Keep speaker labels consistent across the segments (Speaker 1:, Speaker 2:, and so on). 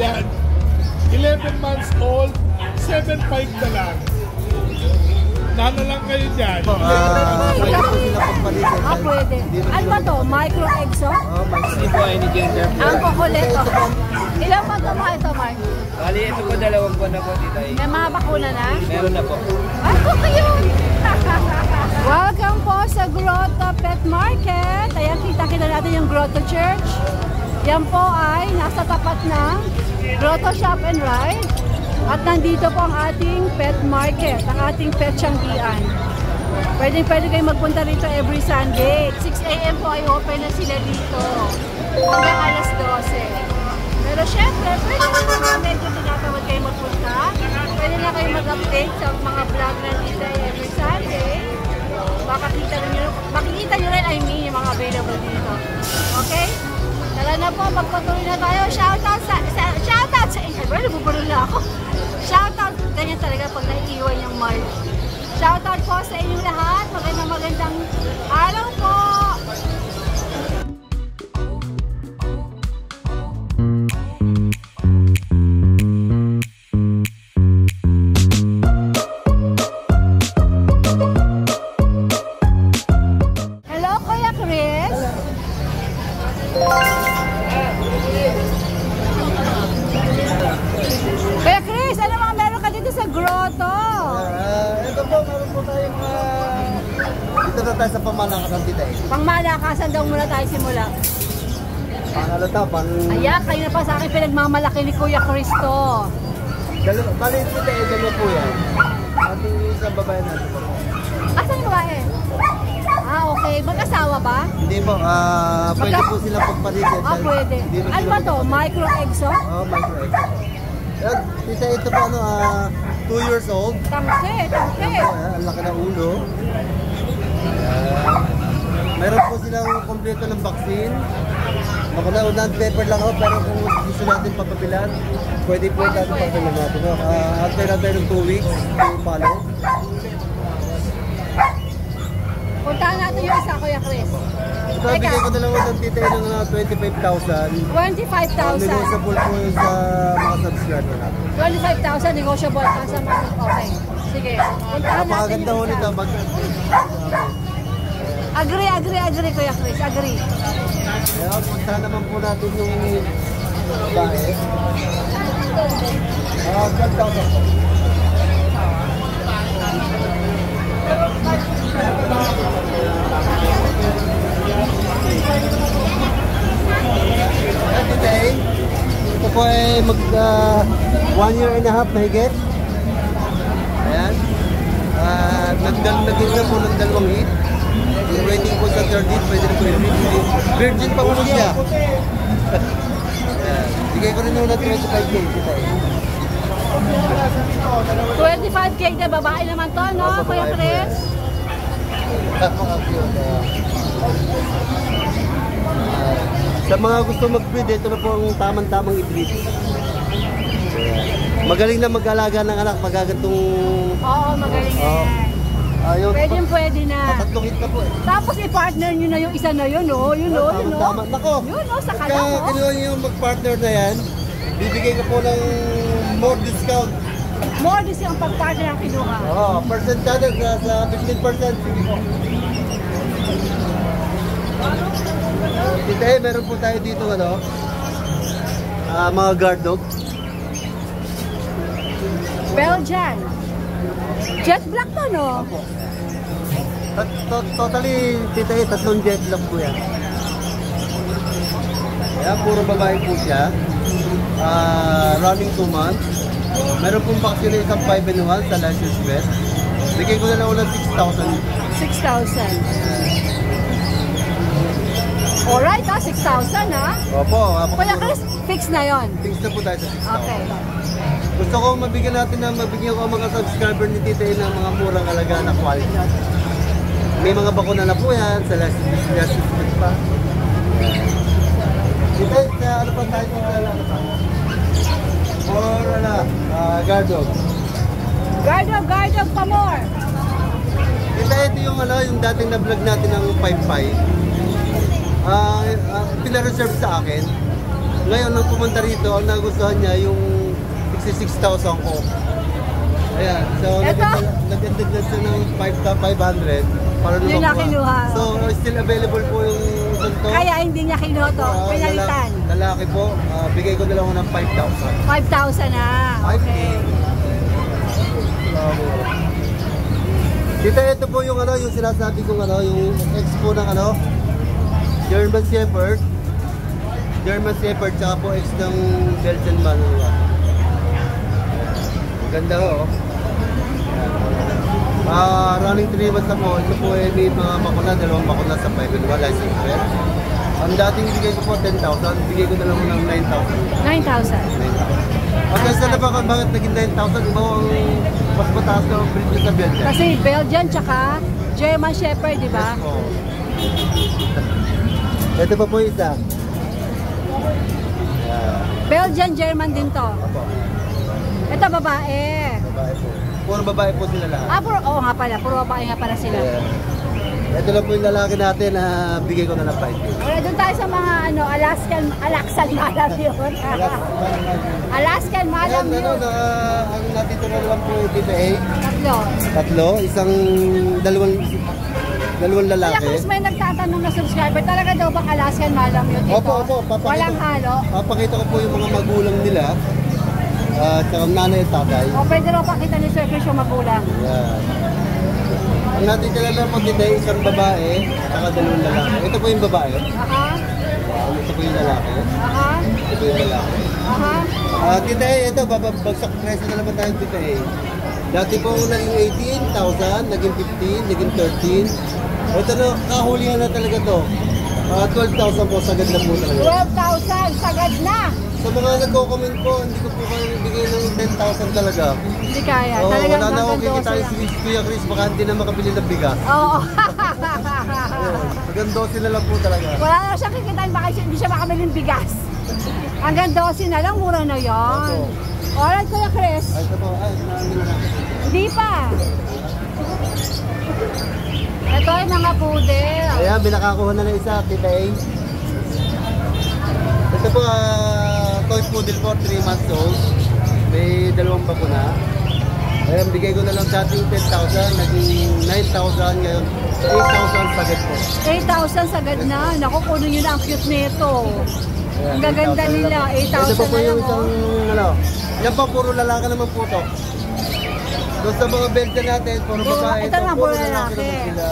Speaker 1: Yan. 11 months old, 7.5 na lang. Nano lang kayo dyan.
Speaker 2: Pwede po sila pagpalitin.
Speaker 3: Pwede. Ano ba to? Micro exo?
Speaker 2: Hindi po any gender po.
Speaker 3: Ang kukuleto. Ilang pa ito mga ito, Mark?
Speaker 2: Bali, ito po 2 buwan na po, tita.
Speaker 3: May mga bakuna na?
Speaker 2: Meron na po.
Speaker 3: Ay, cute! Welcome po sa Grotto Pet Market. Ayan, kita-kita natin yung Grotto Church. Yan po ay nasa tapat ng Grotto Shop and Ride. At nandito po ang ating pet market, ang ating pet tiyanggian. Pwede kayo magpunta rito every Sunday. 6 AM po ay open na sila dito. Hanggang alas 12. Pero syempre, pwede na medyo tinatamad kayo magpunta. Pwede na kayo mag-update sa mga vlog na dito every Sunday. Makikita nyo rin, yung mga available dito. Okay? Tara na po, magpatuloy na tayo. Shoutout sa inyo. Well, nabubulol na ako. Shoutout, ganyan talaga pag naiiwan yung mark. Shoutout po sa inyong lahat. Magandang araw po. Hello, Kuya Chris. Kuya Chris, ano mga meron ka dito sa grotto?
Speaker 2: Ito po, meron po tayong dito na tayo sa pamalakasan dito eh.
Speaker 3: Pangmalakasan daw muna tayo simula.
Speaker 2: Pangalata,
Speaker 3: Ayan, kayo na pa sa akin pinagmamalaki ni Kuya Cristo.
Speaker 2: Balik dito eh, dalawa po yan. Ating isang babae natin po.
Speaker 3: Asan yung babae? Okay. Mag-asawa ba?
Speaker 2: Hindi po, pwede po sila pagpalitin.
Speaker 3: Pwede. Ano ba to? Micro exo?
Speaker 2: Micro exo. Tita, ito po 2 years old.
Speaker 3: Tangke.
Speaker 2: Ang laki ng ulo. Meron po silang kompleto ng vaccine. Unahan paper lang ako, pero kung gusto natin papapilan, pwede po natin papapilan natin. After natin ng 2 weeks, yung follow.
Speaker 3: Puntahan natin yung isa, Kuya Chris.
Speaker 2: Ito, bigay ko na lang ng tita ng 25,000.
Speaker 3: 25,000.
Speaker 2: Negotiable po yung sa mga subscriber natin.
Speaker 3: 25,000 negotiable pa sa mga. Okay. Sige. Puntahan natin
Speaker 2: Napakaganda ho nito.
Speaker 3: Agree, Kuya Chris. Agree.
Speaker 2: Kaya puntahan naman po natin yung babae. 12,000 po. Today, ito po ay 1 year and a half na higit. Ayan. Naging na po ng 2 hit. Waiting po sa 3rd hit, pwede na po yung virgin pa po siya. Bigay ko rin nung 25K kita eh.
Speaker 3: 25K na babae naman to, no, Kuya Chris?
Speaker 2: Sa mga gusto mag-breed, ito na po ang tamang-tamang i-breed. Magaling na mag-alaga ng anak, magagantong...
Speaker 3: Oo, magaling yan. Pwede na.
Speaker 2: Tatlong hit na po eh.
Speaker 3: Tapos i-partner nyo na yung isa na yun, no? Yun, no?
Speaker 2: Nako!
Speaker 3: Yun, no? Sa
Speaker 2: Pagka
Speaker 3: kala mo.
Speaker 2: kinuha nyo yung mag-partner na yan, bibigay ko po ng more discount.
Speaker 3: More dis yung pag-partner ang kinuha.
Speaker 2: Percentage sa 15%. Sige po. Dito meron po tayo dito mga guard dog.
Speaker 3: Belgian. Jet black to, no?
Speaker 2: Totally, tita, 3 jet black po yan. Kaya puro babae po siya. Running 2 months. Meron pong vaccine na isang 5-in-1 sa licensed vet. Bigay ko na lang ulang 6,000.
Speaker 3: 6,000. Alright, 6,000 ha?
Speaker 2: Opo.
Speaker 3: Kuya Chris, fix na yon.
Speaker 2: Fix na po tayo sa 6,000.
Speaker 3: Okay.
Speaker 2: Gusto ko mabigyan ko mga subscriber ni Tita ng mga murang alaga na quality. May mga bakuna na po yan sa licensed vet pa. Tita, ano pa tayo kung alaga pa? Or guard dog.
Speaker 3: Guard dog pa more.
Speaker 2: Ito yung yung dating na vlog natin ng 5-5. Pina-reserve sa akin. Ngayon, nang pumunta rito, ang nagustuhan niya yung 66,000 ko. Ayan, so nagdagdag siya ng 500 para
Speaker 3: Hindi na
Speaker 2: lumakuha.
Speaker 3: kinuha.
Speaker 2: So, still available po yung ganito.
Speaker 3: Kaya hindi niya kinuha to. Pinalitan.
Speaker 2: Lalaki po, bigay ko na lang ng 5,000.
Speaker 3: 5,000 na. Okay.
Speaker 2: Dito, ito po yung ano, yung sinasabi kong ano, yung expo ng ano, German Shepherd. German Shepherd, tsaka po ex ng Belgian Malinois. Ganda ho. Running 3 months ako. Ito po ay may mga bakuna, 2 bakuna sa 5 and 1 license plate. Ang dating bigay ko po 10,000, bigay ko na lang ng 9,000.
Speaker 3: 9,000.
Speaker 2: Okay, saan na ba bakit naging 9,000? Iba ang mas mataas na ang breed niya sa Belgian.
Speaker 3: Kasi Belgian tsaka German Shepherd, di ba?
Speaker 2: Yes po. Ito pa po isa.
Speaker 3: Belgian German din to.
Speaker 2: Apo.
Speaker 3: Ito babae.
Speaker 2: Babae po. Puro babae po sila lahat.
Speaker 3: Oo nga pala, puro babae nga pala sila.
Speaker 2: Yeah. Ito lang po yung lalaki natin na bigay ko na ng 5K.
Speaker 3: Wala, doon tayo sa mga Alaskan Malam yun. Alaskan Malam
Speaker 2: Ayan,
Speaker 3: yun.
Speaker 2: ang natitira lang po dito ay
Speaker 3: Tatlo.
Speaker 2: dalawang
Speaker 3: Kaya
Speaker 2: lalaki.
Speaker 3: Chris, may nagtatanong na subscriber, talaga daw bang Alaskan Malam yun dito?
Speaker 2: Opo.
Speaker 3: Walang halo?
Speaker 2: Papakita ko po yung mga magulang nila. At nanay at tatay.
Speaker 3: O pwede raw pakita ni Sir Chris yung magulang.
Speaker 2: Yan. Ang natitira lang po dito ay isang babae at dalawang lalaki. Ito po yung babae.
Speaker 3: Aha.
Speaker 2: Ito po yung lalaki.
Speaker 3: Aha.
Speaker 2: Ito po yung lalaki.
Speaker 3: Aha.
Speaker 2: Tita ito, bagsak presyo na naman tayo dito Dati po naging 18,000, naging 15, naging 13. Ito na, kahulihan na talaga to. 12,000 po, sagad na po talaga.
Speaker 3: 12,000, sagad na!
Speaker 2: Sa mga nagko-comment po, hindi ko po kayo bigay ng 10,000 talaga.
Speaker 3: Hindi kaya,
Speaker 2: Oo,
Speaker 3: talagang
Speaker 2: wala na akong
Speaker 3: gagandose
Speaker 2: kikita
Speaker 3: lang.
Speaker 2: si Kuya Chris, baka hindi na makabili ng bigas.
Speaker 3: Oo.
Speaker 2: Magandose na lang po talaga.
Speaker 3: Wala na siyang kikitain, baka hindi siya makabiling bigas. Hanggang 12 na lang, mura na yan. Alright, Kuya Chris.
Speaker 2: Ay, ito po, namin na.
Speaker 3: Hindi pa. Ito ay mga poodle.
Speaker 2: Ayan, binakakuha na ng isa, Tita A. Ito po, toy poodle po, 3 months old. May 2 bakuna. Ayan, bigay ko na lang sa ating 10,000, naging 9,000, ngayon 8,000 sagad po.
Speaker 3: 8,000 sagad na. Naku, kuno nyo na ang cute nito.
Speaker 2: Ayan,
Speaker 3: Ang gaganda
Speaker 2: 8,000
Speaker 3: nila,
Speaker 2: lang.
Speaker 3: 8,000
Speaker 2: Ito po
Speaker 3: na
Speaker 2: yung
Speaker 3: lang,
Speaker 2: isang, ano, yan po, puro lalaki naman po to. Doon sa mga Belgian natin, puro babae.
Speaker 3: Ito lang, puro lalaki.
Speaker 2: naman sila.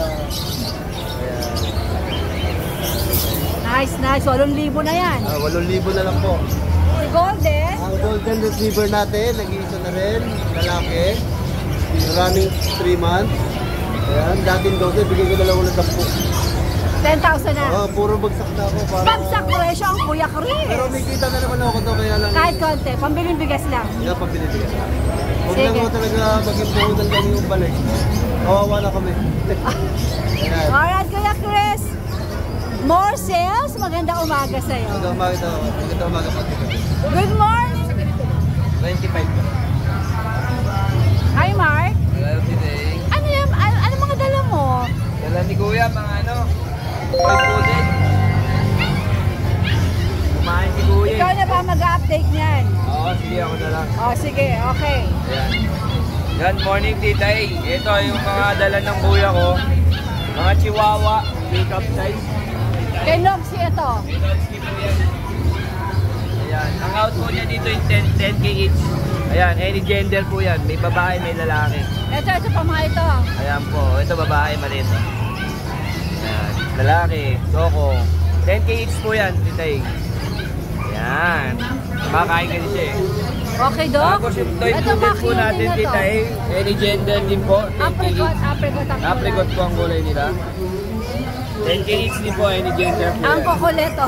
Speaker 2: Ayan.
Speaker 3: Nice. 8,000 na yan.
Speaker 2: 8,000 na lang po.
Speaker 3: Si Golden,
Speaker 2: Ang golden retriever natin, nag-iisa na rin, lalaki. Running 3 months. Ayan, dating 12, bigay ko na lang ulit 10.
Speaker 3: 10,000 na.
Speaker 2: Puro bagsak na ako.
Speaker 3: Bagsak presyo ang Kuya
Speaker 2: Pero
Speaker 3: Chris.
Speaker 2: may kita na naman ako to, kaya lang.
Speaker 3: Kahit konti, pambiling bigas lang.
Speaker 2: Yan, pagpinitigas. Huwag
Speaker 3: Sige.
Speaker 2: lang ako talaga maging buo ng ganyan yung balik. Kawawa na kami. Ayan.
Speaker 3: Alright, Kuya Chris. More sales, maganda umaga sa'yo.
Speaker 2: Maganda umaga po.
Speaker 3: Good morning.
Speaker 2: 25 po.
Speaker 3: Hi, Mark.
Speaker 4: Hello today.
Speaker 3: Ano mga dala mo?
Speaker 4: Dala ni Kuya, mga ano, toy poodle. Kumain si Kuya.
Speaker 3: Ikaw na ba mag-update niyan?
Speaker 4: Oo, sige ako na lang.
Speaker 3: Oh, sige, okay.
Speaker 4: Ayan. Yan, morning titay. Ito yung mga dala ng Kuya ko. Mga chihuahua, pick-up size.
Speaker 3: Kay Noxy ito.
Speaker 4: Ayan, ang out po niya dito yung 10K each. Ayan, any gender po yan. May babae, may lalaki.
Speaker 3: Ito pa mga ito.
Speaker 4: Ayan po, ito babae, maliit. Ayan, lalaki, soko. 10K each po yan, titay. Ayan. Makain kasi siya eh.
Speaker 3: Okay, Doc.
Speaker 4: Tapos yung toy
Speaker 3: Ito
Speaker 4: poodle po
Speaker 3: makiyutin
Speaker 4: natin,
Speaker 3: na to.
Speaker 4: titay. Any gender din po, 10K
Speaker 3: Apricot,
Speaker 4: each.
Speaker 3: apricot ang kulay.
Speaker 4: Apricot po ang kulay nila. 10K each din po, any gender po
Speaker 3: Ang
Speaker 4: yan.
Speaker 3: kukuleto.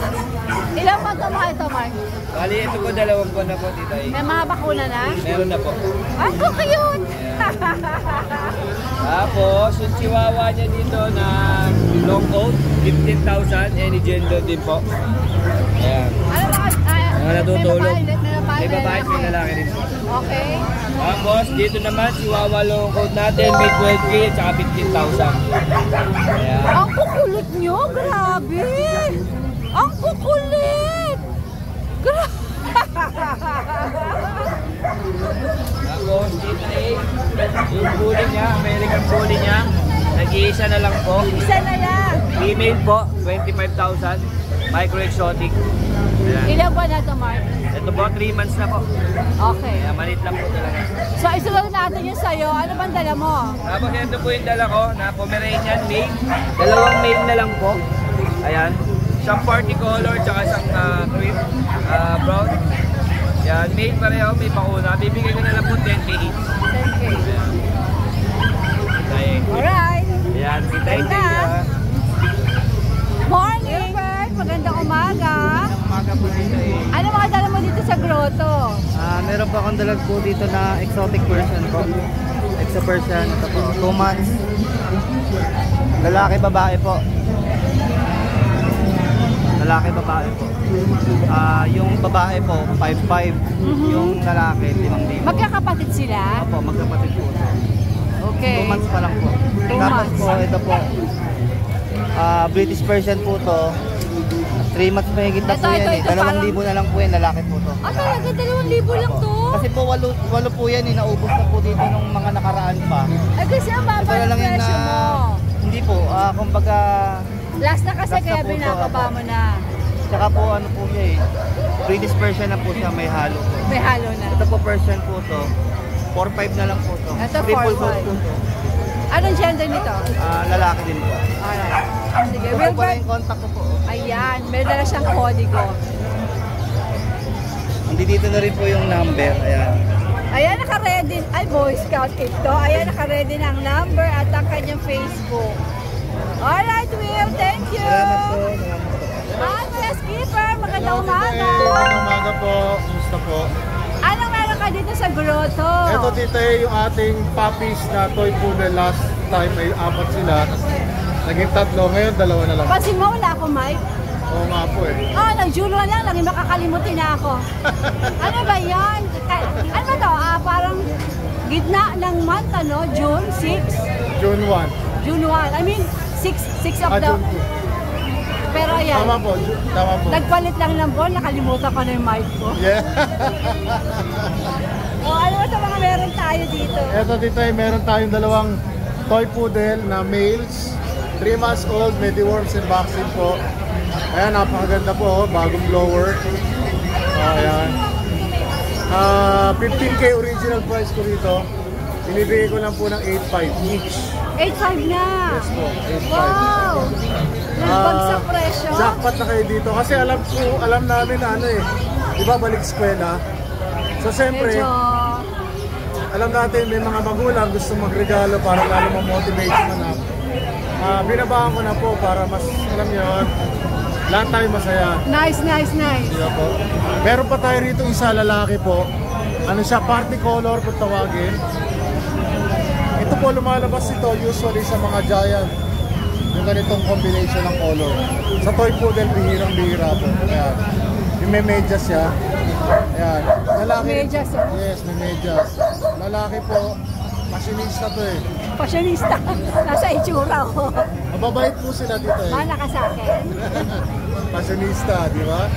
Speaker 3: Ilan pa ito mga ito, Mark?
Speaker 4: Bali, ito po 2 buwan na po, titay.
Speaker 3: May mga bakuna na?
Speaker 4: Meron na po.
Speaker 3: Ang cute!
Speaker 4: Tapos, yung chihuahua niya dito na long coat, 15,000, any gender din po. Ayan.
Speaker 3: Ano ba?
Speaker 4: Mga natutulog.
Speaker 3: May babae,
Speaker 4: May may lalaki din po.
Speaker 3: Okay.
Speaker 4: Tapos, dito naman, chihuahua long coat natin, may 12K at saka 15,000. Ayan.
Speaker 3: Ang kukulit nyo, grabe! Ang kukulit! Grabe!
Speaker 4: Tapos, dito yung bully niya, American bully niya. Nag-iisa na lang po.
Speaker 3: Isa na lang.
Speaker 4: Female po, 25,000. Micro exotic. Ayan.
Speaker 3: Ilan ba na ito, Mark?
Speaker 4: Ito po, 3 months na po.
Speaker 3: Okay.
Speaker 4: Kaya malit lang po talaga.
Speaker 3: So, isunod natin yung sa'yo. Ano bang dala mo?
Speaker 4: Tapos ito po yung dala ko na Pomeranian male. Dalawang male na lang po. Ayan. Isang party color tsaka isang cream brown. Yan, male pareho, may pakuna. Bibigay ko na lang po 10K each.
Speaker 3: 10K.
Speaker 4: Ayan.
Speaker 3: Alright.
Speaker 4: Ayan, si Tay
Speaker 3: Ganda. Morning, Bert. Magandang umaga.
Speaker 4: Umaga po dito eh.
Speaker 3: Ano mga dala mo dito sa grotto?
Speaker 5: Meron pa akong dalag po dito na exotic version po. Exo version, ito po, 2 months. Lalaki, babae po. Lalaki, babae po. Yung babae po, 5'5". Yung lalaki, 5,000.
Speaker 3: Magkakapatid sila?
Speaker 5: Opo, magkapatid po.
Speaker 3: Okay.
Speaker 5: 2 months pa lang po.
Speaker 3: 2
Speaker 5: Tapos
Speaker 3: months.
Speaker 5: po, ito po. British version po to. 3 months pa higit na po yan eh. 2,000 na lang po yan, lalaki po to.
Speaker 3: Ah, talaga? 2,000 lang to?
Speaker 5: Kasi po, walo po yan eh. Naubos na po dito nung mga nakaraan pa.
Speaker 3: Ay, kasi ang baba
Speaker 5: Ito na
Speaker 3: ng
Speaker 5: lang yung
Speaker 3: presyo mo.
Speaker 5: Hindi po, kumbaga,
Speaker 3: Last na kasi
Speaker 5: Last na
Speaker 3: kaya
Speaker 5: po to,
Speaker 3: binababa
Speaker 5: apo.
Speaker 3: mo na.
Speaker 5: tsaka po ano po siya eh. British version na po siya, may halo po.
Speaker 3: May halo na.
Speaker 5: Ito po version po to. 4'5" na lang po to.
Speaker 3: Ito,
Speaker 5: Triple
Speaker 3: 4'5".
Speaker 5: coat po to.
Speaker 3: Anong gender nito?
Speaker 5: Lalaki din po.
Speaker 3: Alright. Sige,
Speaker 5: Ito po pala
Speaker 3: Wilbert.
Speaker 5: yung contact ko po.
Speaker 3: Ayan, may dala siyang kodigo.
Speaker 5: Hindi dito na rin po yung number. Ayan.
Speaker 3: Ayan, naka-ready. Ay, Boy Scout ito. Ayan, naka-ready na ang number at ang kanyang Facebook. Alright, Will. Thank you.
Speaker 5: Salamat po.
Speaker 3: Hi, Kuya Skipper. Magandang umaga.
Speaker 1: Magandang umaga po. Kumusta po?
Speaker 3: Anong meron ka dito sa grotto?
Speaker 1: Ito tita yung ating puppies na toy poodle. Last time ay 4 sila. Naging 3. Ngayon 2 na lang.
Speaker 3: Pansin mo, wala ako, Mike.
Speaker 1: Oo nga po eh.
Speaker 3: Nag-Julo lang. Lagi makakalimutin na ako. Ano ba yan? Ano ba to? Parang gitna ng month, ano? June 6?
Speaker 1: June 1.
Speaker 3: June 1. I mean, 6 of the...
Speaker 1: June 2.
Speaker 3: Pero ayan,
Speaker 1: Tama po. Tama po.
Speaker 3: nagpalit lang ng ball, nakalimutan ko na yung mic ko.
Speaker 1: Yeah.
Speaker 3: Ano ba sa mga meron tayo dito?
Speaker 1: Ito dito ay meron tayong 2 toy poodle na males. 3 months old, may deworms and vaccine po. Ayan, napakaganda po, bagong blower. Ayan. 15K original price ko rito. Binibigay ko lang po ng 8.5 each.
Speaker 3: 8.5 na.
Speaker 1: Yes po, 8.5.
Speaker 3: Wow! Nagbagsak presyo.
Speaker 1: Jackpot na kayo dito kasi alam namin na ano eh. Di ba balik eskwela? So siyempre,
Speaker 3: Medyo...
Speaker 1: alam natin may mga magulang gusto magregalo para lalo ma-motivate yung anak. Binabaan ko na po para mas, alam nyo yun, lahat tayo masaya.
Speaker 3: Nice.
Speaker 1: Diba po? Meron pa tayo rito isa lalaki po. Ano siya, party color kung tawagin. Ito po lumalabas ito usually sa mga giant. Yung ganitong combination ng color. Sa toy poodle, bihirang-bihira po. Ayan. Yung may medyas siya. Ayan. Lalaki.
Speaker 3: Medyas, oh?
Speaker 1: Yes, may medyas. Lalaki po, machinista to eh.
Speaker 3: Fashionista. Nasa itsura ko.
Speaker 1: Mababait po sila dito eh.
Speaker 3: Mana ka sa akin.
Speaker 1: Fashionista, di ba?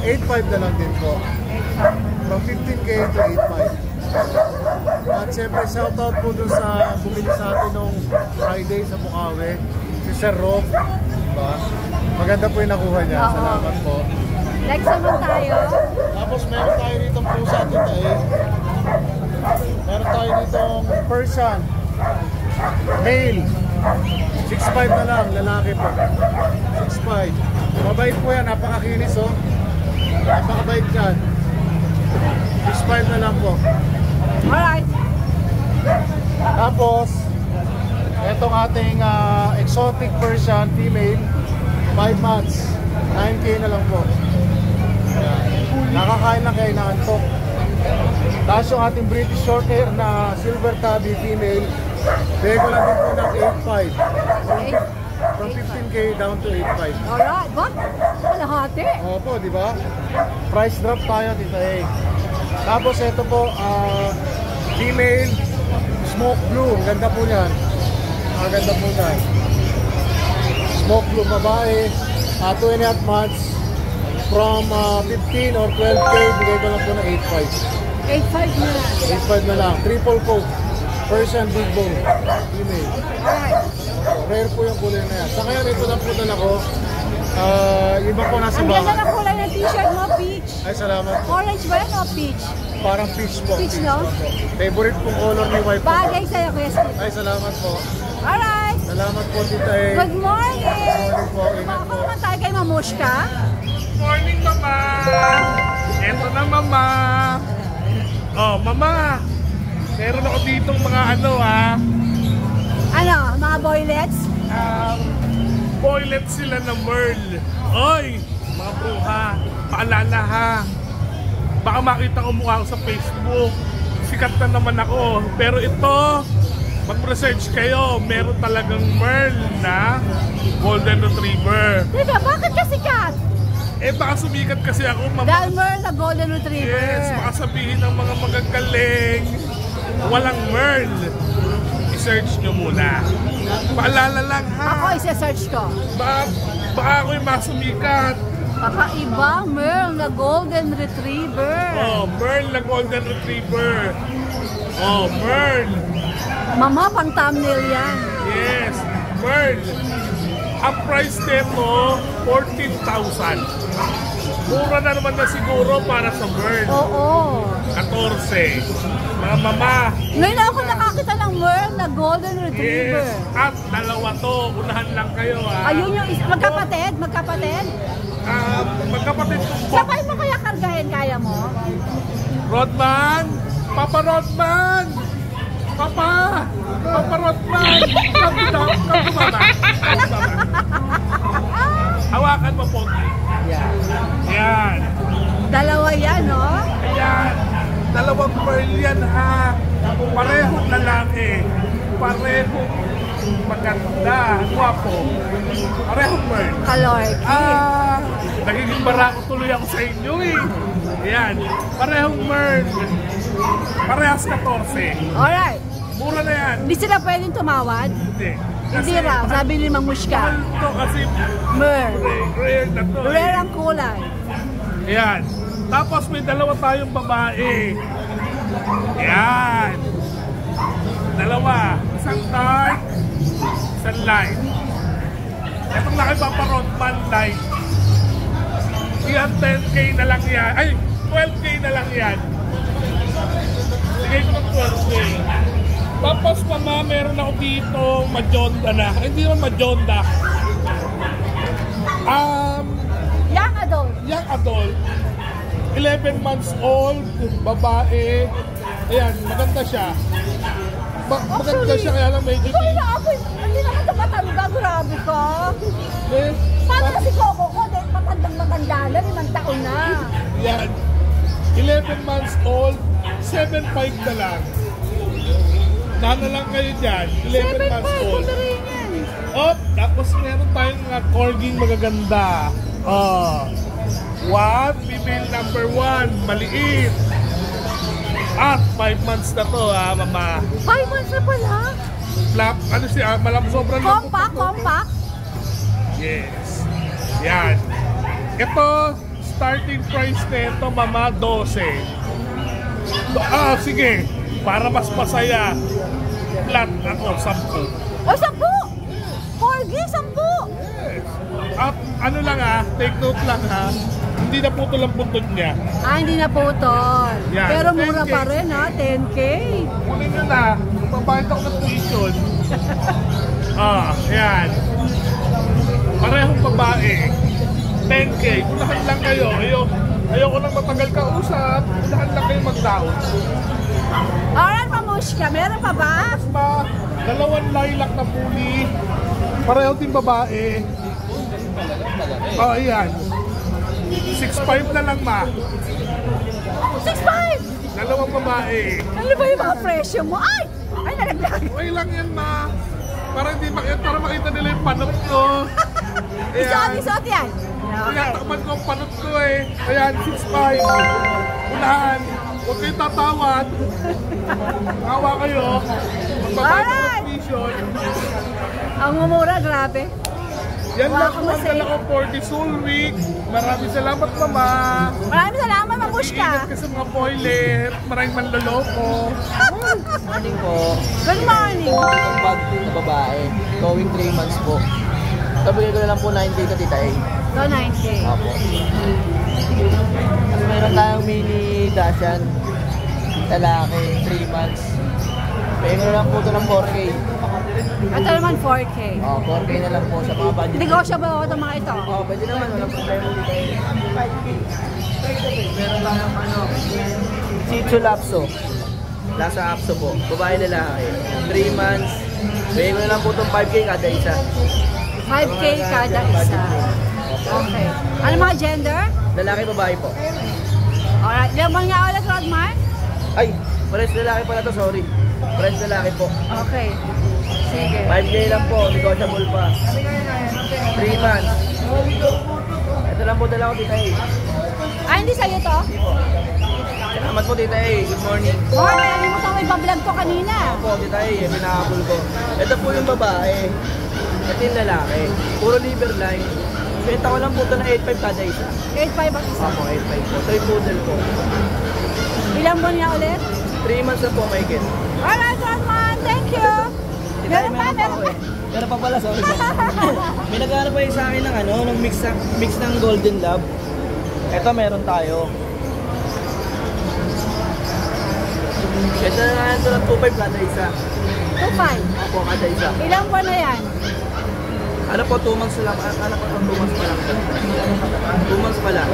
Speaker 1: 8.5 na lang din po. From 15K to 8.5. At siyempre shoutout po dun sa bumili sa atin nung Friday sa Bukawi, si Sir Rob. Diba? Maganda po yung nakuha niya.
Speaker 3: Oo.
Speaker 1: Salamat po.
Speaker 3: Next naman tayo.
Speaker 1: Tapos meron tayo ditong pusa dito eh. Meron tayo ditong Persian. Male. 6'5 na lang, lalaki po. 6'5. Mabait po yan, napakakinis oh. Napakabait yan. 6'5 na lang po.
Speaker 3: Alright.
Speaker 1: Tapos, itong ating exotic Persian female, 5 months, 9K na lang po. Ayan. Nakakain lang kayo na antok. Tapos yung ating British Shorthair na silver tabby female, bigay ko lang din po ng 8.5. From 15K down to 8.5.
Speaker 3: Alright. What? Kalahati.
Speaker 1: Opo, di ba? Price drop tayo, Tita A. Tapos ito po, female, smoke blue. Ang ganda po niyan. Ang ganda po niyan. Smoke blue babae, 2.5 months, from 15 or 12K, bigay ko lang po na 8.5.
Speaker 3: 8.5 na lang.
Speaker 1: 8.5 na lang. Triple coat. Persian big bone. Female.
Speaker 3: Alright.
Speaker 1: Rare po yung kulay na yan. Sa ngayon, ito lang po dala ko. Iba po nasa
Speaker 3: Ang ganda
Speaker 1: bahay.
Speaker 3: ng kulay ng t-shirt mo, peach.
Speaker 1: Ay, salamat po.
Speaker 3: Orange ba yan o peach?
Speaker 1: Parang peach po.
Speaker 3: Peach, no?
Speaker 1: po. Favorite pong color ni wife po.
Speaker 3: Bagay sa'yo, Kuya Steve.
Speaker 1: Ay, salamat po.
Speaker 3: Alright.
Speaker 1: Salamat po, Tita E.
Speaker 3: Good morning.
Speaker 1: Good morning po. Ingat
Speaker 3: Ako
Speaker 1: po.
Speaker 3: naman tayo kay Mamushka.
Speaker 6: Morning, Mama! Eto na, Mama! Oh, Mama! Meron ako ditong mga
Speaker 3: Ano, mga boylets?
Speaker 6: boylet sila na Merl. Oy! Mga bruha, paalala ha. Baka makita ko mukha ko sa Facebook. Sikat na naman ako. Pero ito, mag-research kayo. Meron talagang Merl na Golden Retriever.
Speaker 3: Teka, bakit ka sikat?
Speaker 6: Eh baka sumikat kasi ako, Mama.
Speaker 3: Dalmer na Golden Retriever.
Speaker 6: Yes, baka sabihin ng mga magagaling, walang Merl. I-search nyo muna. Paalala lang ha.
Speaker 3: Ako isa-search ko.
Speaker 6: Baka ako'y masumikat.
Speaker 3: Baka ibang Merl na Golden Retriever.
Speaker 6: Oh, Merl na Golden Retriever. Oh, Merl.
Speaker 3: Mama, pang thumbnail yan.
Speaker 6: Yes, Merl. Ang price nito, 14,000. Mura na naman na siguro para sa Merl.
Speaker 3: Oo.
Speaker 6: 14. Mga mama.
Speaker 3: Ngayon ako nakakita ng Merl na Golden Retriever.
Speaker 6: Yes. At dalawa to. Unahan lang kayo ha.
Speaker 3: Ayun yung magkapatid, magkapatid.
Speaker 6: Magkapatid kong
Speaker 3: Sabay mo kaya kargahin, kaya mo?
Speaker 6: Rodman! Papa Rodman! Papa! Papa Rodman! Come mama! Hawakan mo po. Yan.
Speaker 3: Dalawa yan, no?
Speaker 6: Ayan. Dalawang pearl yan ha. Parehong lalaki. Parehong maganda. Guwapo. Parehong pearl.
Speaker 3: Kalorki.
Speaker 6: Nagiging barako tuloy ako sa inyo eh. Ayan. Parehong merl. Parehas 14.
Speaker 3: Alright.
Speaker 6: Mura na yan.
Speaker 3: Hindi sila pwedeng tumawad?
Speaker 6: Hindi.
Speaker 3: Hindi raw, sabi ni Mamushka.
Speaker 6: Mahal to kasi
Speaker 3: Merl.
Speaker 6: rare na to.
Speaker 3: Rare ang kulay.
Speaker 6: Ayan. Tapos may dalawa tayong babae. Ayan. Dalawa. Isang dark, isang light. Itong laki Papa Rodman light. Yan 10K na lang yan. Ay, 12K na lang yan. Sige ko ng 12K. Tapos mama, meron ako dito Majonda na. Hindi naman Majonda.
Speaker 3: Young adult.
Speaker 6: Young adult. 11 months old, babae. Ayan, maganda siya. Maganda siya, kaya lang medyo...
Speaker 3: Ikaw na ako, hindi naman ito matanda, grabe ka.
Speaker 6: Eh,
Speaker 3: Paano si Coco ko? Matandang-matanda na, 5 taon na.
Speaker 6: yan. 11 months old, 7'5 na lang. Nana lang kayo dyan, 11 months
Speaker 3: 7'5",
Speaker 6: old.
Speaker 3: kumiringan.
Speaker 6: Oh, tapos meron tayong mga corging magaganda. One, female number 1, maliit. At 5 months na to ha, mama.
Speaker 3: 5 months na pala.
Speaker 6: Flap, ano siya, sobrang lambot
Speaker 3: Compact,
Speaker 6: ito.
Speaker 3: compact.
Speaker 6: Yes. Yan. Ito, starting price nito, mama, 12. Sige. Para mas masaya. Flat ako, 10.
Speaker 3: O, 10! Corgi, 10!
Speaker 6: Yes. At ano lang take note lang ha. Hindi na putol ang puntod niya.
Speaker 3: Hindi na putol.
Speaker 6: Yan,
Speaker 3: Pero mura
Speaker 6: 10K.
Speaker 3: pa rin 10K.
Speaker 6: Kunin nyo na. Magbabayad ako ng tuition. Yan. Parehong babae. 10K. Unahan lang kayo. Ayoko nang matagal ka usap. Unahan lang kayo mag-down.
Speaker 3: Alright, Mamushka, meron pa ba?
Speaker 6: Dalawang lilac na puli. Pareho din babae. Ayan. 6'5 na lang ma.
Speaker 3: 6'5"!
Speaker 6: Dalawang babae.
Speaker 3: Ano ba yung mga presyo mo? Ay! Ay, nalaglag!
Speaker 6: Okay lang yan ma. Para makita nila yung panot ko.
Speaker 3: Isot yan!
Speaker 6: Tinatakman ko ang panot ko eh. Ayan, 6'5". Unahan. Huwag kayong tatawad. Awa kayo. Magbabayad ako ng tuition.
Speaker 3: Ang mumura, grabe.
Speaker 6: Yan lang
Speaker 3: Wow,
Speaker 6: po ang dala ko for this whole week. Maraming salamat, Mama.
Speaker 3: Maraming salamat, Mamushka.
Speaker 6: Ingat ka sa mga boiler. Maraming manloloko.
Speaker 5: Morning po.
Speaker 3: Good morning.
Speaker 5: Itong bag po na babae. Going 3 months po. Kabigay ko na lang po 9K ka tita A.
Speaker 3: So, 9K.
Speaker 5: Opo. Tapos meron tayong mini Dashan. Lalaki, 3 months. Pay mo na lang po ito ng 4K.
Speaker 3: Ito naman 4K.
Speaker 5: 4K na lang po sa mga budget.
Speaker 3: Negotiable ako itong mga ito.
Speaker 5: Pwede naman. Walang problema dito. 5K. Meron tayong Shih Tzu Lapso. Lasa Apso po. Babae lalaki. 3 months. Pay mo na lang po itong 5K kada isa.
Speaker 3: 5K kada isa. Okay. Ano mga gender?
Speaker 5: Lalaki, babae po.
Speaker 3: Alright. Lemon nga ulit, Rodmar?
Speaker 5: Ay, pares lalaki pala to, sorry. Pares lalaki po.
Speaker 3: Okay. Sige.
Speaker 5: 5K lang po, negotiable pa. 3 months. Ito lang po dala ko, Tita A.
Speaker 3: Ah, hindi sa'yo to?
Speaker 5: Salamat po, Tita A. Good morning.
Speaker 3: Morning. Hindi mo may bablog ko kanina.
Speaker 5: Po, Tita A, pinakabul ko. Ito po yung babae. Ito yung lalaki. Puro liver line. Benta ko lang po ito na 8.5 kada isa.
Speaker 3: 8.5 ang isa.
Speaker 5: Ako, 8.5 po. Toy poodle po.
Speaker 3: Ilang buwan niya ulit?
Speaker 5: 3 months na po, Michael.
Speaker 3: Alright, Rodman. Thank you. Meron pa, meron pa.
Speaker 5: Meron pa pala, sorry. May nag-aaral pa sa akin ng ng mix ng Golden Lab. Ito meron tayo. Ito na nga ito ng 2.5 kada isa.
Speaker 3: 2.5.
Speaker 5: Ako, kada isa.
Speaker 3: Ilang buwan na yan?
Speaker 5: Ano po, 2 months lang. Ano po, 2 months pa lang. 2 months pa lang.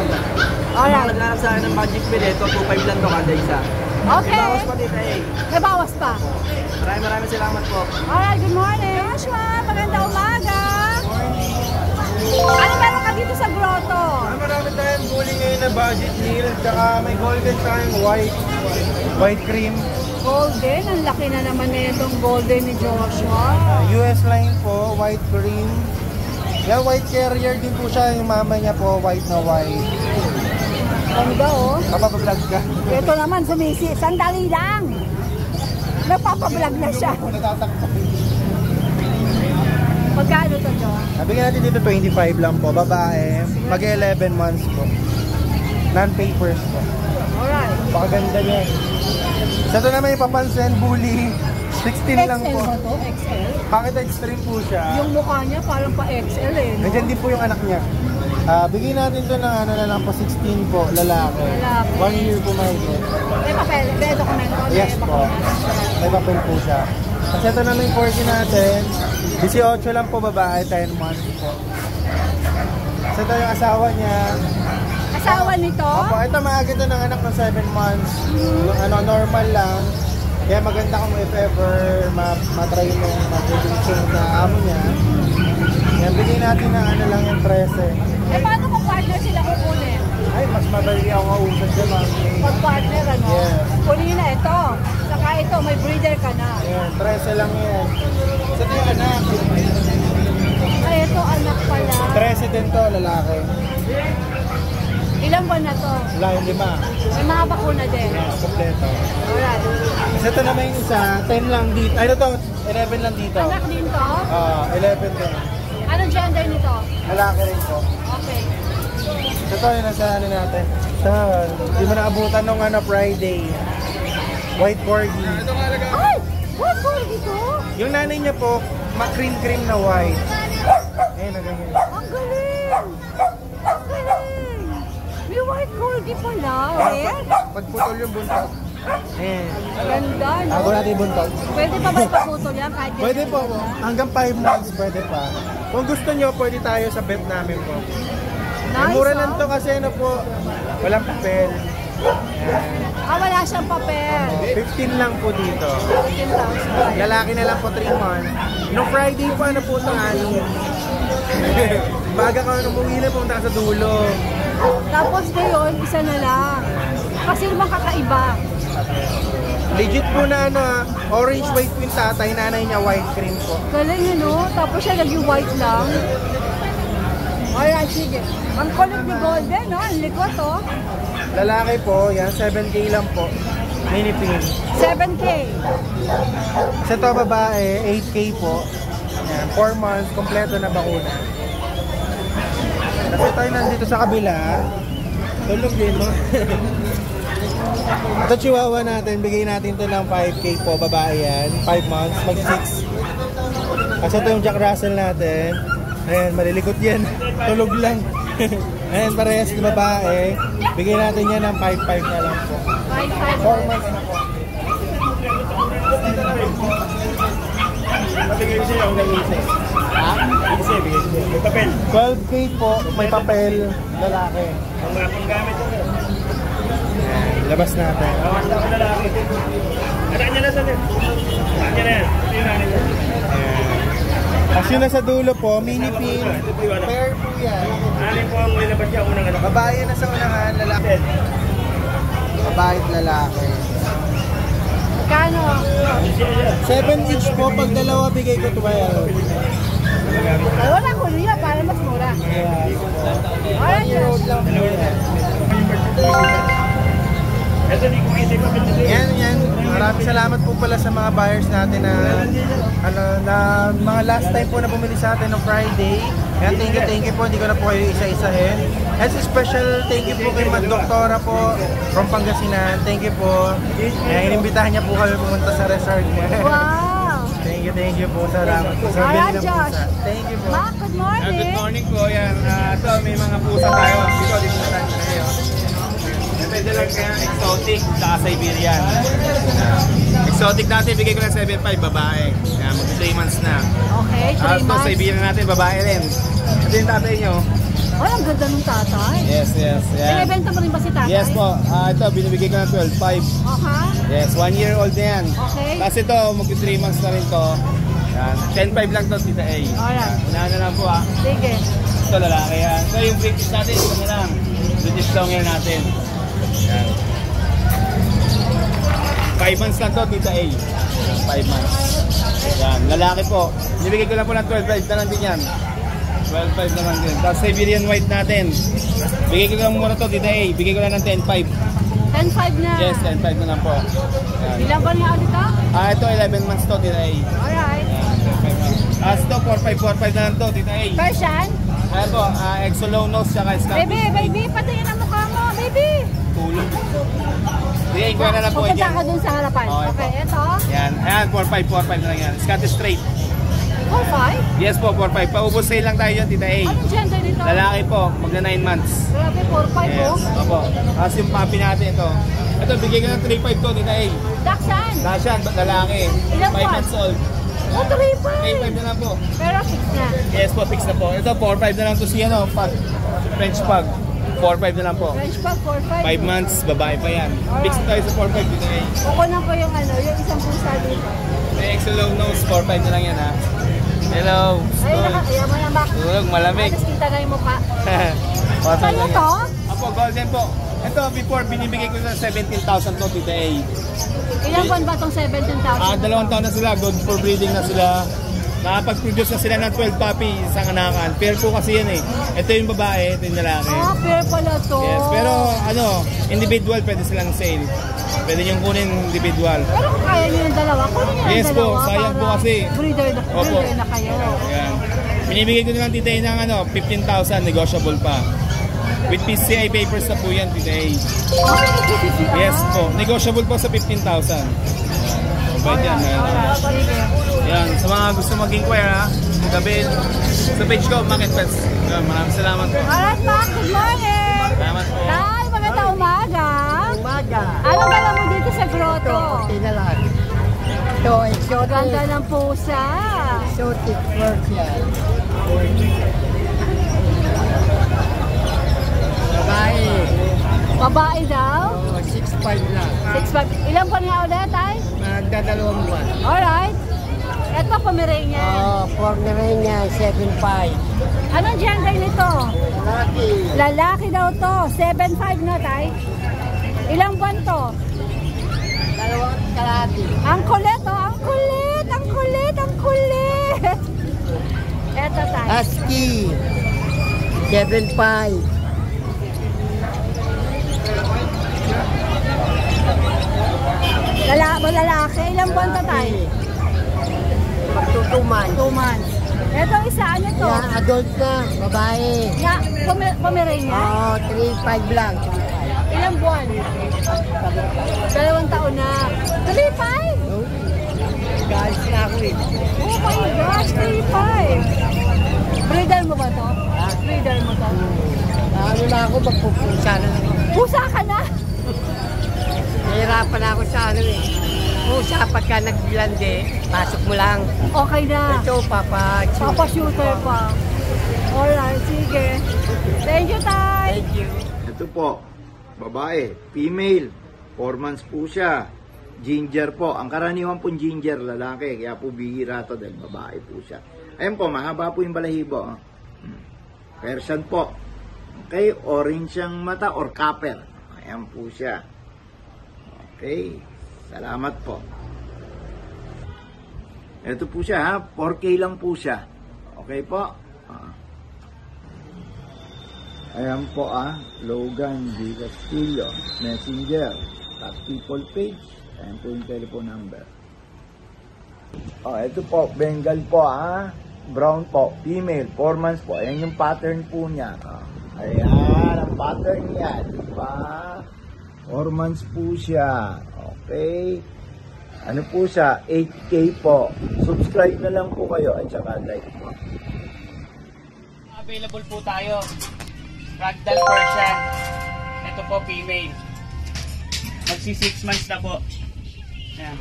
Speaker 3: Alright.
Speaker 5: Nag-aaral sa akin ng Magic Pill. Ito, 2.5 lang to kada isa.
Speaker 3: Okay.
Speaker 5: Bawas pa dito eh.
Speaker 3: May bawas pa.
Speaker 5: Maraming salamat po.
Speaker 3: Alright, good morning. Joshua, magandang umaga. Ano meron ka dito sa grotto?
Speaker 1: Marami tayong bully ngayon na budget meal, tsaka may golden tayong white cream.
Speaker 3: Golden, ang laki na naman na itong golden ni Joshua.
Speaker 1: US line po, white cream. Yan, white carrier din po siya. Yung mama niya po, white na white.
Speaker 3: Ganda oh.
Speaker 1: Papablog ka.
Speaker 3: Ito naman sumisi. Sandali lang. Nagpapablog na siya. Magkano to, Jo?
Speaker 1: Nabigyan natin dito 25 lang po. Babae, mag-11 months po. Non-papers po.
Speaker 3: Alright.
Speaker 1: Pakaganda niya. Sa ito naman yung papansin, bully. 16 lang
Speaker 3: XL
Speaker 1: po.
Speaker 3: ba to? XL?
Speaker 1: Bakit extreme po siya?
Speaker 3: Yung mukha niya parang pa XL eh. No?
Speaker 1: Nandiyan din po yung anak niya. Bigyan natin ito ng ano na lang po, 16 po, lalaki.
Speaker 3: Lalaki.
Speaker 1: 1 year po may ito.
Speaker 3: May papel, may dokumento.
Speaker 1: Yes
Speaker 3: may
Speaker 1: po. May papel po siya. Kasi ito naman yung 40 natin. 18 lang po babae, 10 months po. Kasi ito yung asawa niya.
Speaker 3: Asawa nito?
Speaker 1: Opo, ito maaga ito ng anak ng 7 months. Yung ano, normal lang. Kaya maganda kung if ever matry yung mag-change na amo niya. Yan, bigyan natin ng ano lang yung 13.
Speaker 3: Eh paano kung partner sila kukunin?
Speaker 1: Ay, mas madali ako kausap dyan, ma'am.
Speaker 3: Pag partner ano?
Speaker 1: Yes.
Speaker 3: Kunin na ito. Saka ito, may breeder ka na.
Speaker 1: Ayan, 13 lang yan. Sa ito yung anak.
Speaker 3: Ay, ito anak pala.
Speaker 1: 13 din to, lalaki.
Speaker 3: Ilang buwan na to?
Speaker 1: Wala yung 5.
Speaker 3: May mga bakuna din.
Speaker 1: Kompleto.
Speaker 3: Alright.
Speaker 1: Kasi ito naman yung isa, 10 lang dito. Ay, ito to, 11 lang dito.
Speaker 3: Anak din to?
Speaker 1: 11 din.
Speaker 3: Anong gender nito?
Speaker 1: Lalaki rin po.
Speaker 3: Okay.
Speaker 1: Ito yung nasa ano natin. Ito, hindi mo naabutan nung Friday. White corgi.
Speaker 3: Ay! What corgi to?
Speaker 1: Yung nanay niya po, cream na white. Ayun na ganyan.
Speaker 3: Ang galing! Ang galing! May white corgi pala. Red?
Speaker 1: Pagputol yung buntot. Ayan.
Speaker 3: Ganda, no?
Speaker 1: Ako natin yung buntot.
Speaker 3: Pwede pa ba ipaputol yan kahit
Speaker 1: Pwede po. Hanggang 5 months pwede pa. Kung gusto nyo, pwede tayo sa vet namin po.
Speaker 3: Nice,
Speaker 1: Mura
Speaker 3: oh.
Speaker 1: lang to kasi ano po, walang papel.
Speaker 3: Wala siyang papel.
Speaker 1: 15 lang po dito.
Speaker 3: 15,000.
Speaker 1: Lalaki na lang po 3 months. No Friday po ano po ito Baga ka umuwi na, pumunta ka sa dulo.
Speaker 3: Tapos ngayon, isa na lang. Kasi naman kakaiba.
Speaker 1: Legit po na orange white po yung tatay, nanay niya white cream po.
Speaker 3: Galing Tapos siya naging white lang. Alright, sige. Ang kulot ni Golden, no? Ang likot, oh.
Speaker 1: Lalaki po, yan, 7K lang po. Mini pin.
Speaker 3: 7K.
Speaker 1: Sa ito babae, 8K po. Yan, 4 months, kompleto na bakuna.
Speaker 7: Kasi tayo nandito sa kabila. Tulog din, no? Ito chihuahua natin, bigay natin to ng 5K po, babae yan. 5 months, mag-6. Kasi ito yung Jack Russell natin. Ayan, malilikot yan. Tulog lang. Ayan, parehas na babae. Bigay natin yan ng 5-5 na lang po. 4 months na po. Bigay ko sa'yo, ang gagawin sa'yo. Ha? Bigay sa'yo, bigay sa'yo. May papel. 12K po, may papel, lalaki. Ang mga panggamit ko. Labas natin. Labas na ako lalaki. Ataan niya na sa left. Ataan niya na yan. Ito yung nanin niya. As yun na sa dulo po, mini pin. Pair po yan. Alin po ang nilabas niya unang anak? Babae na sa unahan, lalaki. Babae at lalaki.
Speaker 3: Kano?
Speaker 7: 7 each po, pag dalawa bigay ko 12.
Speaker 3: Ay, wala ko niya para mas mura. Alright,
Speaker 7: Road lang po yan. Yan. Maraming salamat po pala sa mga buyers natin na mga last time po na bumili sa atin ng Friday. Yan, thank you po. Hindi ko na po kayo isa-isahin. As a special thank you po kay Mad Doktora po from Pangasinan. Thank you po. Inimbitahan niya po kami pumunta sa resort niya.
Speaker 3: wow!
Speaker 7: Thank you po. Salamat po. Sa
Speaker 3: Alright,
Speaker 7: bili ng
Speaker 3: Josh.
Speaker 7: pusa. Thank you po.
Speaker 3: Ma, good morning.
Speaker 8: Good morning po. Yan. Ito, may mga pusa tayo. Dito tayo kayo. Pwede lang kaya exotic sa Siberian. Exotic natin, bigay ko ng 7.5 babae. Yan, mag 3 months na.
Speaker 3: Okay, 3 months.
Speaker 8: Siberian natin, babae rin. Ito yung tatay nyo.
Speaker 3: Oh, ang ganda ng tatay.
Speaker 8: Yes. Yan.
Speaker 3: Binibenta mo rin ba si tatay?
Speaker 8: Yes po. Ito, binibigay ko ng 12.5.
Speaker 3: Okay.
Speaker 8: Yes, 1 year old na yan.
Speaker 3: Okay.
Speaker 8: Tapos ito, mag 3 months na rin to. Yan, 10.5 lang to, Tita A.
Speaker 3: Alright.
Speaker 8: Unahan na lang po
Speaker 3: Sige.
Speaker 8: Ito, lalaki yan. Ito yung British natin, ito na lang. British long hair natin. Yan. 5 months lang to, Tita A. 5 months. Yan, lalaki po. Nibigay ko lang po ng 12.5 na lang din yan. 12.5 naman din. Tapos Siberian White natin. Bigay ko lang muna to, Tita A. Bigay ko lang ng 10.5.
Speaker 3: 10.5 na.
Speaker 8: Yes, 10.5 na lang po. Yan.
Speaker 3: Ilang ba niya ulit to?
Speaker 8: Ito 11 months to, Tita A.
Speaker 3: Alright.
Speaker 8: Ito 4.5 na lang to, Tita A.
Speaker 3: Persian?
Speaker 8: Ayan po, Exolonos tsaka Scottish.
Speaker 3: Baby, patingin ang mukha mo, baby.
Speaker 8: Tulog. Bigay ko na lang po
Speaker 3: Pupunta
Speaker 8: yan.
Speaker 3: ka dun sa harapan.
Speaker 8: Okay
Speaker 3: Okay,
Speaker 8: po.
Speaker 3: ito.
Speaker 8: Yan, ayan, 4.5 na lang yan. Scottish straight.
Speaker 3: 4.5?
Speaker 8: Yes po, 4.5. Paubos sale lang tayo dyan, Tita A.
Speaker 3: Anong gender nito?
Speaker 8: Lalaki po, magna 9 months.
Speaker 3: Grabe, 4.5
Speaker 8: Yes,
Speaker 3: oh.
Speaker 8: opo. Tapos yung puppy natin ito. Ito, bigay ko ng 3.5 to, Tita A.
Speaker 3: Dachshund?
Speaker 8: Dashan, lalaki.
Speaker 3: Ilang
Speaker 8: 5
Speaker 3: buwan?
Speaker 8: months old.
Speaker 3: Oh, 3.5.
Speaker 8: 3.5 na lang po.
Speaker 3: Pero 6 na.
Speaker 8: Yes po, fix na po. Ito, 4.5 na lang to si pag French pug. 4.5 na lang po.
Speaker 3: French pug, 4.5.
Speaker 8: 5 months, babae pa yan. Fix na tayo sa 4.5 dito eh.
Speaker 3: Kukunan ko yung yung isang pusa dito.
Speaker 8: May Exolow nose, 4.5 na lang yan ha. Hello.
Speaker 3: Ay, ayaw mo naman.
Speaker 8: Tulog, malamig.
Speaker 3: Tapos kita na yung mukha.
Speaker 8: Saan
Speaker 3: Saan to?
Speaker 8: Apo, golden po. Ito, before binibigay ko sa 17,000 to, Tita A.
Speaker 3: Ilang buwan ba itong 17,000?
Speaker 8: 2 taon na sila, good for breeding na sila. Nakapag-produce na sila ng 12 puppy, isang anakan. Pair po kasi yan eh. Ito yung babae, ito yung lalaki.
Speaker 3: Ah, pair pala to.
Speaker 8: Yes, pero individual pwede silang sale. Pwede niyong kunin individual.
Speaker 3: Pero kung kaya nyo yung dalawa, kunin nyo yung
Speaker 8: Yes po,
Speaker 3: dalawa.
Speaker 8: sayang po
Speaker 3: para
Speaker 8: kasi.
Speaker 3: Breeder na kayo.
Speaker 8: Ayan. Binibigay ko naman, Tita A, ng 15,000, negotiable pa. With PCI papers na po yan, Tita A. Yes po, negotiable po sa 15,000. Bait yan. Yan, sa mga gusto mag-inquire ha, gabi sa page ko, Market Pets. Yan, maraming salamat po.
Speaker 3: Alright, Mac, good morning!
Speaker 8: Salamat po.
Speaker 3: Hi, maganda umaga. Ano dala mo dito sa grotto?
Speaker 9: Tinalag. Ito, exotic.
Speaker 3: Ganda ng pusa.
Speaker 9: Exotic Persian. Babae.
Speaker 3: Babae daw?
Speaker 9: 6'5 lang.
Speaker 3: 6'5". Ilan pa niya ulit ay?
Speaker 9: Magdadalawang buwan.
Speaker 3: Alright. Ito, Pomeranian.
Speaker 9: Pomeranian, 7'5.
Speaker 3: Anong gender nito?
Speaker 9: Laki.
Speaker 3: Lalaki daw to. 7'5 na, tay. Ilang buwan to?
Speaker 9: Dalawang kalahati.
Speaker 3: Ang kulit, oh. Ang kulit. Ang kulit. Ang kulit. Eto, tay.
Speaker 9: Husky. 7'5.
Speaker 3: Lalaki. Ilang buwan to, tay?
Speaker 9: Magtutuman.
Speaker 3: 2 months. Ito isa, ano to?
Speaker 9: Yan, adult na, babae.
Speaker 3: Ya, Pomeranian?
Speaker 9: Oo, 3-5 lang.
Speaker 3: Ilang buwan? 2 taon na. 3-5?
Speaker 9: Galis na ako eh.
Speaker 3: Oh my gosh, 3-5. Breeder mo ba to? Breeder mo to?
Speaker 9: Ano na ako, magpupusa na lang.
Speaker 3: Pusa ka na?
Speaker 9: Nahirapan ako sa ano eh. Pusa, pagka nag-blande, pasok mo lang.
Speaker 3: Okay na.
Speaker 9: Ito,
Speaker 3: Papa-shooter pa. Alright, sige. Thank you, Tay.
Speaker 9: Thank you.
Speaker 10: Ito po, babae, female, 4 months po siya. Ginger po, ang karaniwan po ginger, lalaki, kaya po bihira to dahil babae po siya. Ayan po, mahaba po yung balahibo. Persian po. Okay, orange ang mata or copper. Ayan po siya. Okay, salamat po. Ito po siya ha, 4K lang po siya. Okay po. Ayan po Logan D. Castillo, Messenger, Top People page. Ayan po yung telephone number. Ito po, Bengal po brown po, female, 4 months po. Ayan yung pattern po niya. Ayan, ang pattern niya, diba? 4 months po siya. Okay. Ano po siya? 8K po. Subscribe na lang po kayo at saka like po.
Speaker 5: Available po tayo. Ragdoll Persian. Ito po, female. Magsi 6 months na po. Ayan.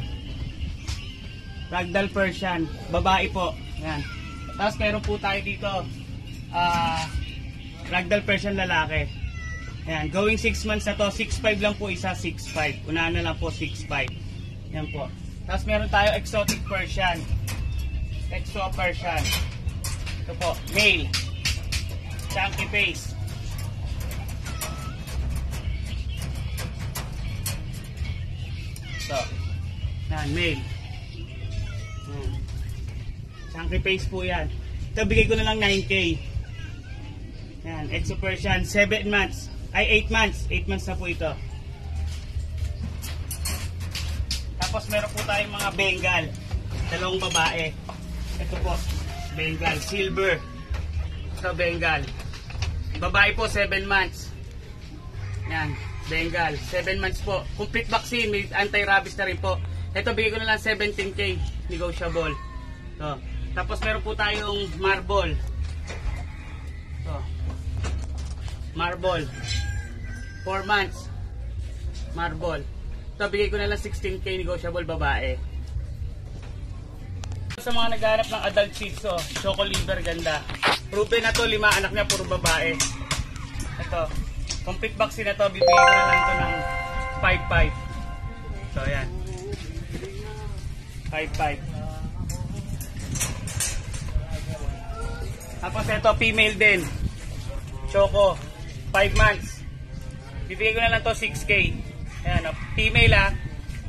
Speaker 5: Ragdoll Persian. Babae po. Ayan. Tapos meron po tayo dito. Ragdoll Persian lalaki. Ayan. Going 6 months na to. 6'5 lang po isa. 6'5. Unahan na lang po 6'5. Ayan po. Tapos meron tayo exotic Persian. Exo Persian. Ito po. Male. Chunky face. So, yan, male. Chunky face po yan. Ito, bigay ko na lang 9K. Yan, Exo Persian, 7 months. Ay, 8 months. 8 months na po ito. Tapos meron po tayong mga Bengal. 2 babae. Ito po, Bengal, silver. Ito, Bengal. Babae po, 7 months. Yan, Bengal, 7 months po. Complete vaccine, may anti-rabies na rin po. Ito, bigay ko na lang 17K, negotiable. So, tapos meron po tayong marble. So, marble. 4 months. Marble. Ito, bigay ko na lang 16K, negotiable, babae. Sa mga naghahanap ng adult Shih Tzu, Choco Liver, ganda. Proven na to, 5 anak niya, puro babae. Ito, complete vaccine na to, bibigyan ko na lang to ng 5'5". So, ayan. 5'5". Tapos ito, female din. Choco, 5 months. Bibigyan ko na lang to 6K. Ayan, female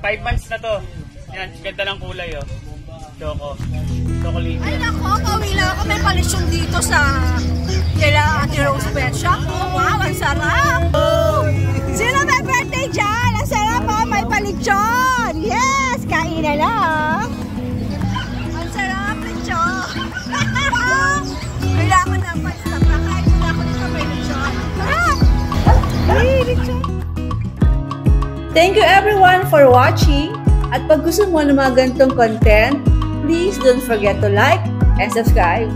Speaker 5: 5 months na to. Ayan, ganda ng kulay Choco. Choco Liver.
Speaker 3: Ay nako, pauwi lang ako. May palisyon dito sa kila Ate Rose Pet Shop. Oh, wow, ang sarap! Sino may birthday dyan? Ang sarap may palisyon! Yes! Kain na lang! Ang sarap, lechon! Kailangan na pa-stop na kahit wala ko dito may lechon. Sarap! Hey, lechon! Thank you everyone for watching. At pag gusto mo ng mga ganitong content, please don't forget to like and subscribe.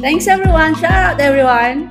Speaker 3: Thanks everyone. Shout out everyone.